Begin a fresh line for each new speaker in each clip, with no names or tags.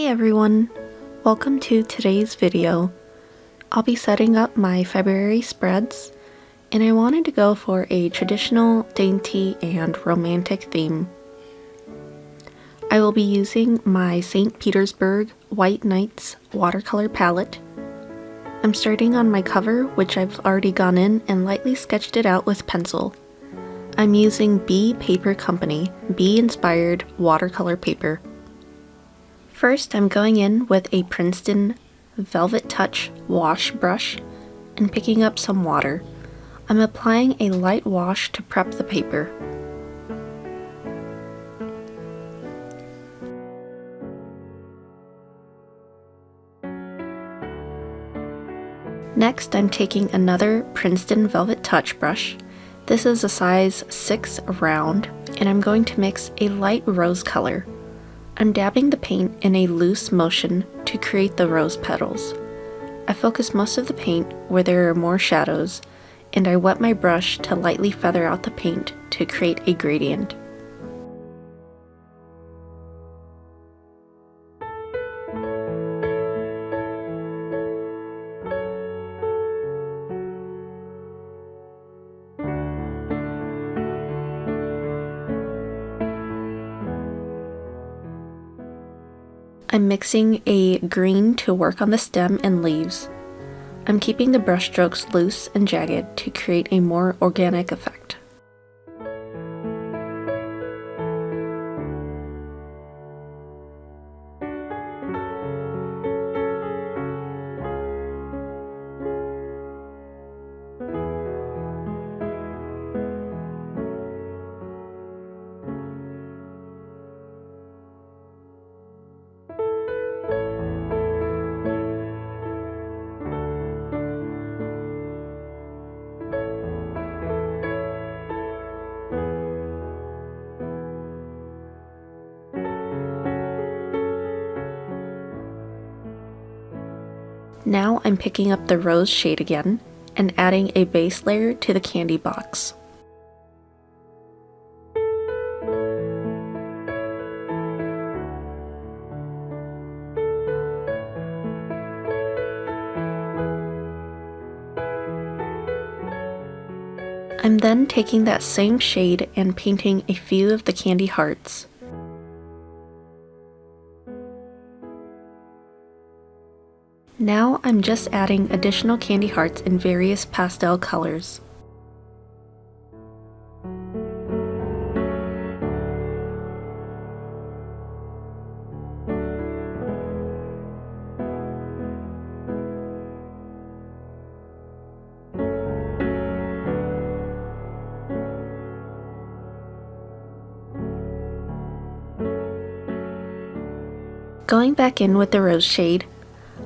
everyone! Welcome to today's video. I'll be setting up my February spreads, and I wanted to go for a traditional, dainty, and romantic theme. I will be using my St. Petersburg White Nights watercolor palette. I'm starting on my cover, which I've already gone in and lightly sketched it out with pencil. I'm using B Paper Company, bee-inspired watercolor paper. First, I'm going in with a Princeton Velvetouch wash brush and picking up some water. I'm applying a light wash to prep the paper. Next, I'm taking another Princeton Velvetouch brush. This is a size 6 round, and I'm going to mix a light rose color. I'm dabbing the paint in a loose motion to create the rose petals. I focus most of the paint where there are more shadows, and I wet my brush to lightly feather out the paint to create a gradient. I'm mixing a green to work on the stem and leaves. I'm keeping the brush strokes loose and jagged to create a more organic effect. Now I'm picking up the rose shade again and adding a base layer to the candy box. I'm then taking that same shade and painting a few of the candy hearts. Now I'm just adding additional candy hearts in various pastel colors. Going back in with the rose shade,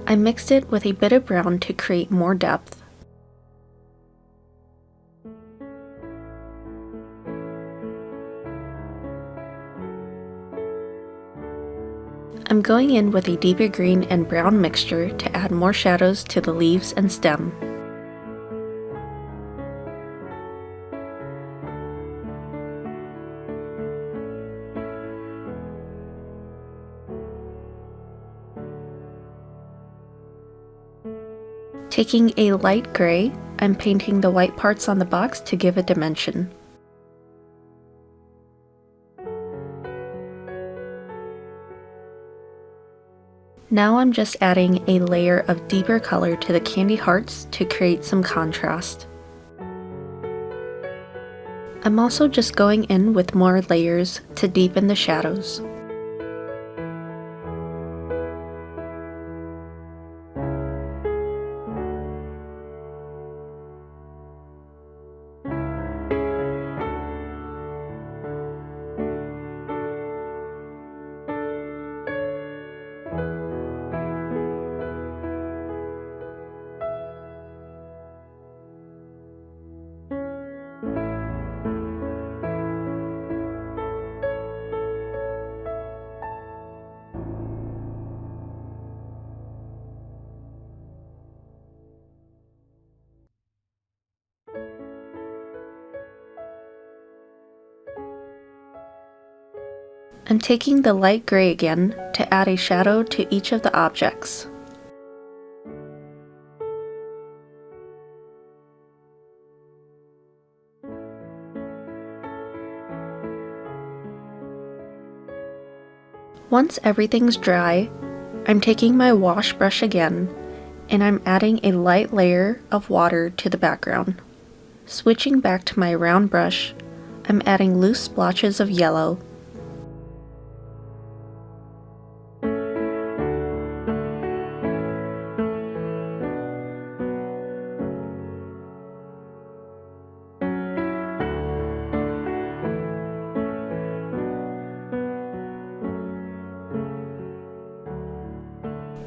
I mixed it with a bit of brown to create more depth. I'm going in with a deeper green and brown mixture to add more shadows to the leaves and stem. Taking a light gray, I'm painting the white parts on the box to give a dimension. Now I'm just adding a layer of deeper color to the candy hearts to create some contrast. I'm also just going in with more layers to deepen the shadows. I'm taking the light gray again to add a shadow to each of the objects. Once everything's dry, I'm taking my wash brush again and I'm adding a light layer of water to the background. Switching back to my round brush, I'm adding loose splotches of yellow.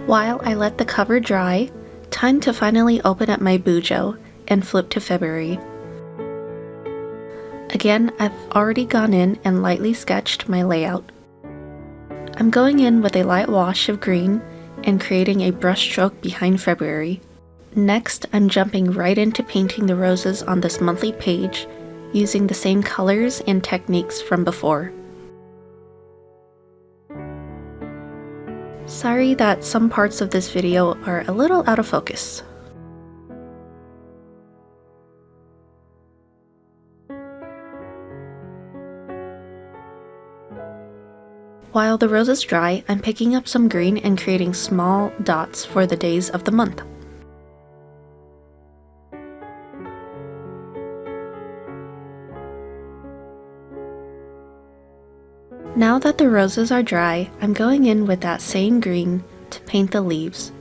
While I let the cover dry, time to finally open up my bujo and flip to February. Again, I've already gone in and lightly sketched my layout. I'm going in with a light wash of green and creating a brush stroke behind February. Next, I'm jumping right into painting the roses on this monthly page using the same colors and techniques from before. Sorry that some parts of this video are a little out of focus. While the roses dry, I'm picking up some green and creating small dots for the days of the month. Now that the roses are dry, I'm going in with that same green to paint the leaves.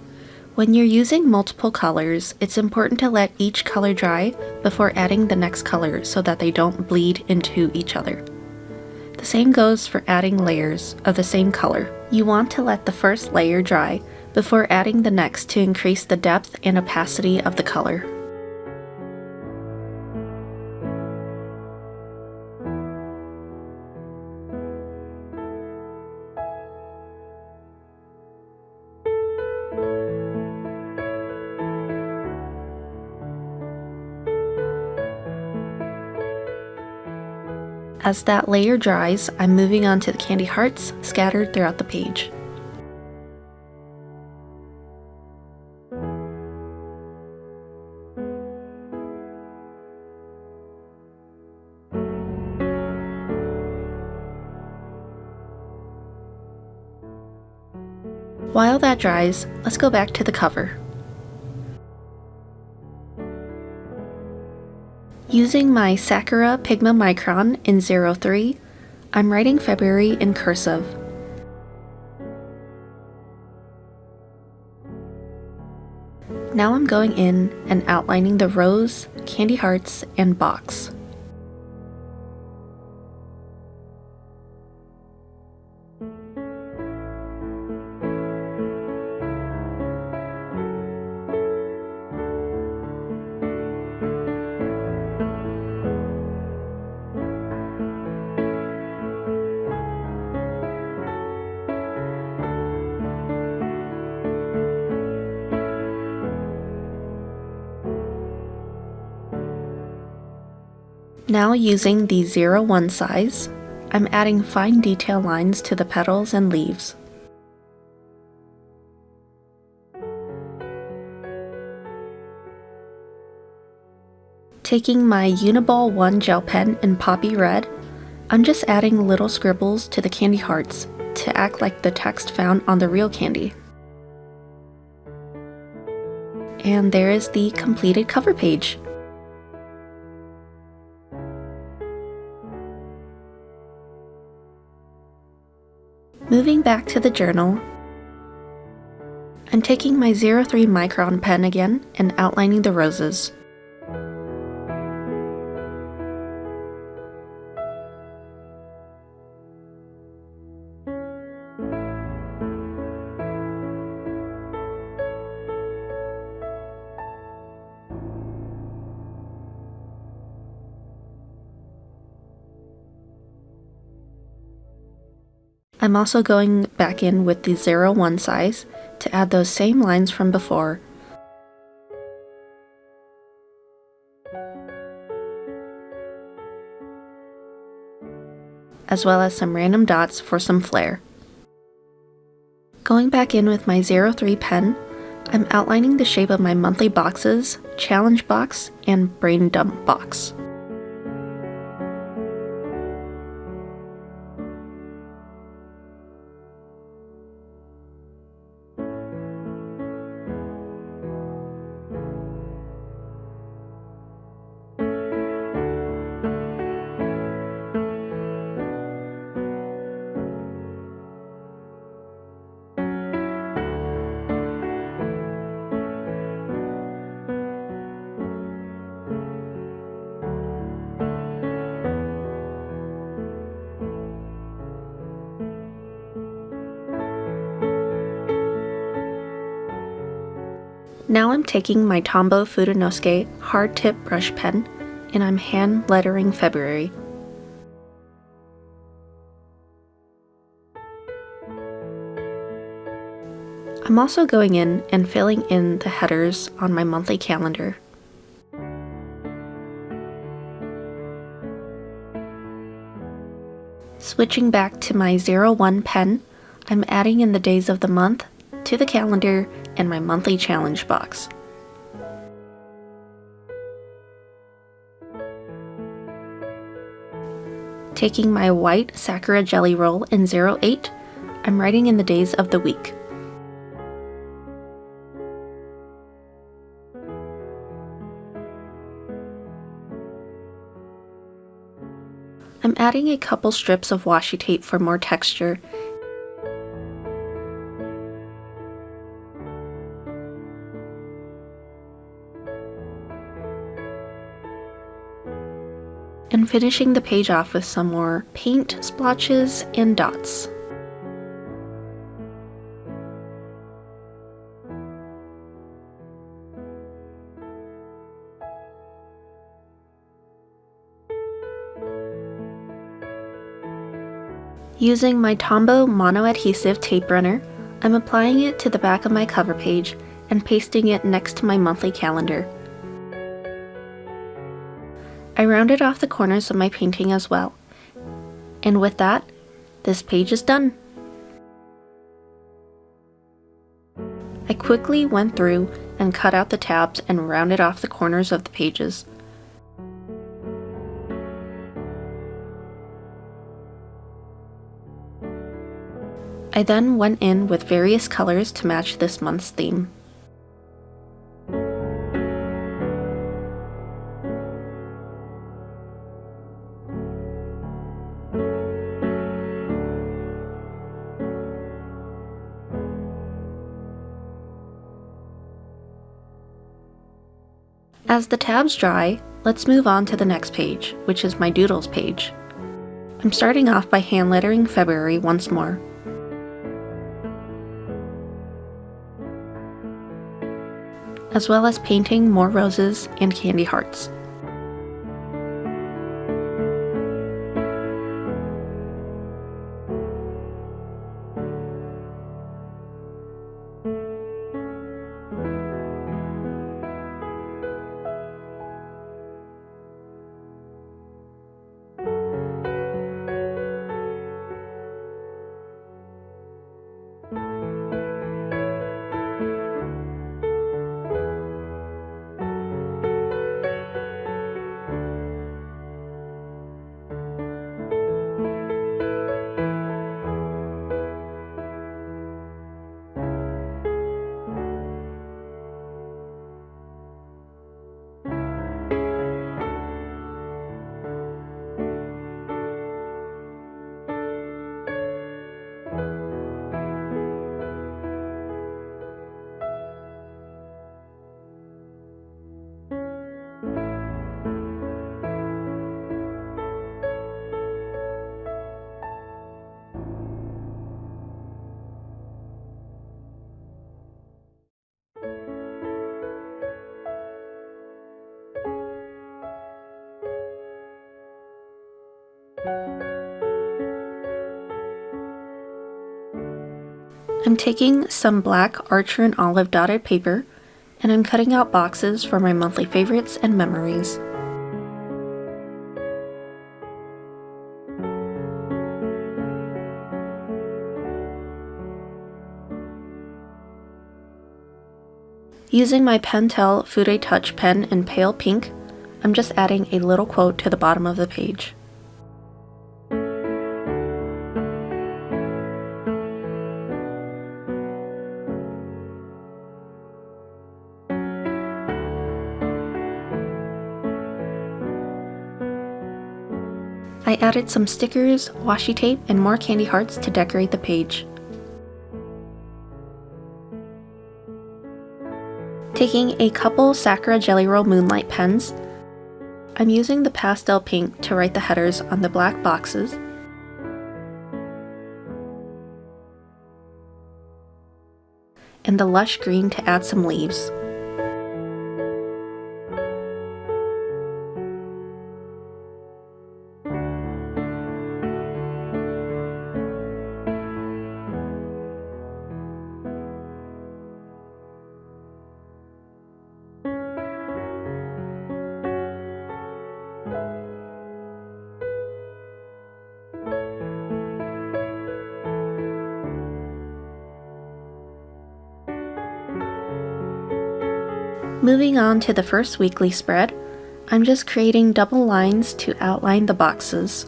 When you're using multiple colors, it's important to let each color dry before adding the next color so that they don't bleed into each other. The same goes for adding layers of the same color. You want to let the first layer dry before adding the next to increase the depth and opacity of the color. As that layer dries, I'm moving on to the candy hearts scattered throughout the page. While that dries, let's go back to the cover. Using my Sakura Pigma Micron in 03, I'm writing February in cursive. Now I'm going in and outlining the rose, candy hearts, and box. Now using the 01 size, I'm adding fine detail lines to the petals and leaves. Taking my Uniball One gel pen in Poppy Red, I'm just adding little scribbles to the candy hearts to act like the text found on the real candy. And there is the completed cover page. Moving back to the journal, I'm taking my 03 Micron pen again and outlining the roses. I'm also going back in with the 01 size to add those same lines from before. as well as some random dots for some flair. Going back in with my 03 pen, I'm outlining the shape of my monthly boxes, challenge box, and brain dump box. Now I'm taking my Tombow Fudenosuke hard tip brush pen and I'm hand lettering February. I'm also going in and filling in the headers on my monthly calendar. Switching back to my 01 pen, I'm adding in the days of the month to the calendar and my monthly challenge box. Taking my white Sakura Gelly Roll in 08, I'm writing in the days of the week. I'm adding a couple strips of washi tape for more texture. And finishing the page off with some more paint splotches and dots. Using my Tombow mono adhesive tape runner, I'm applying it to the back of my cover page and pasting it next to my monthly calendar. I rounded off the corners of my painting as well. And with that, this page is done. I quickly went through and cut out the tabs and rounded off the corners of the pages. I then went in with various colors to match this month's theme. As the tabs dry, let's move on to the next page, which is my Doodles page. I'm starting off by hand lettering February once more. As well as painting more roses and candy hearts. I'm taking some black Archer and Olive dotted paper, and I'm cutting out boxes for my monthly favorites and memories. Using my Pentel Fudenosuke pen in pale pink, I'm just adding a little quote to the bottom of the page. I added some stickers, washi tape, and more candy hearts to decorate the page. Taking a couple Sakura Gelly Roll Moonlight pens, I'm using the pastel pink to write the headers on the black boxes, and the lush green to add some leaves. Moving on to the first weekly spread, I'm just creating double lines to outline the boxes.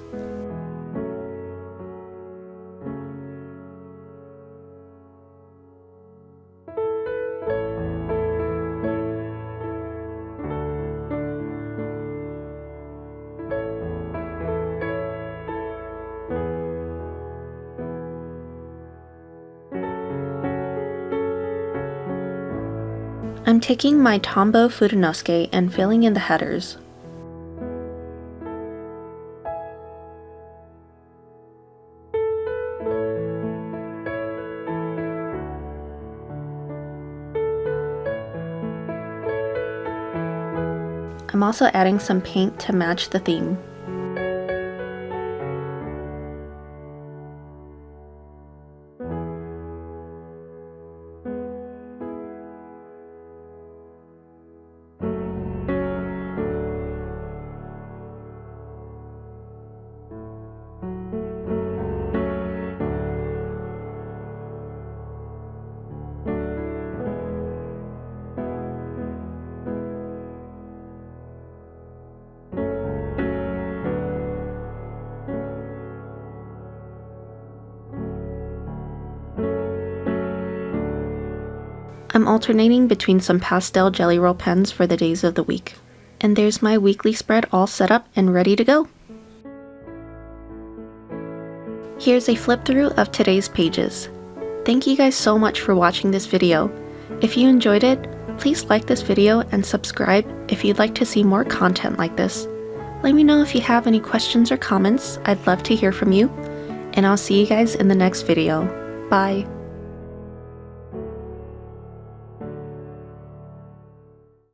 I'm taking my Tombow Fudenosuke and filling in the headers. I'm also adding some paint to match the theme. I'm alternating between some pastel Gelly Roll pens for the days of the week. And there's my weekly spread all set up and ready to go. Here's a flip through of today's pages. Thank you guys so much for watching this video. If you enjoyed it, please like this video and subscribe if you'd like to see more content like this. Let me know if you have any questions or comments. I'd love to hear from you. And I'll see you guys in the next video. Bye.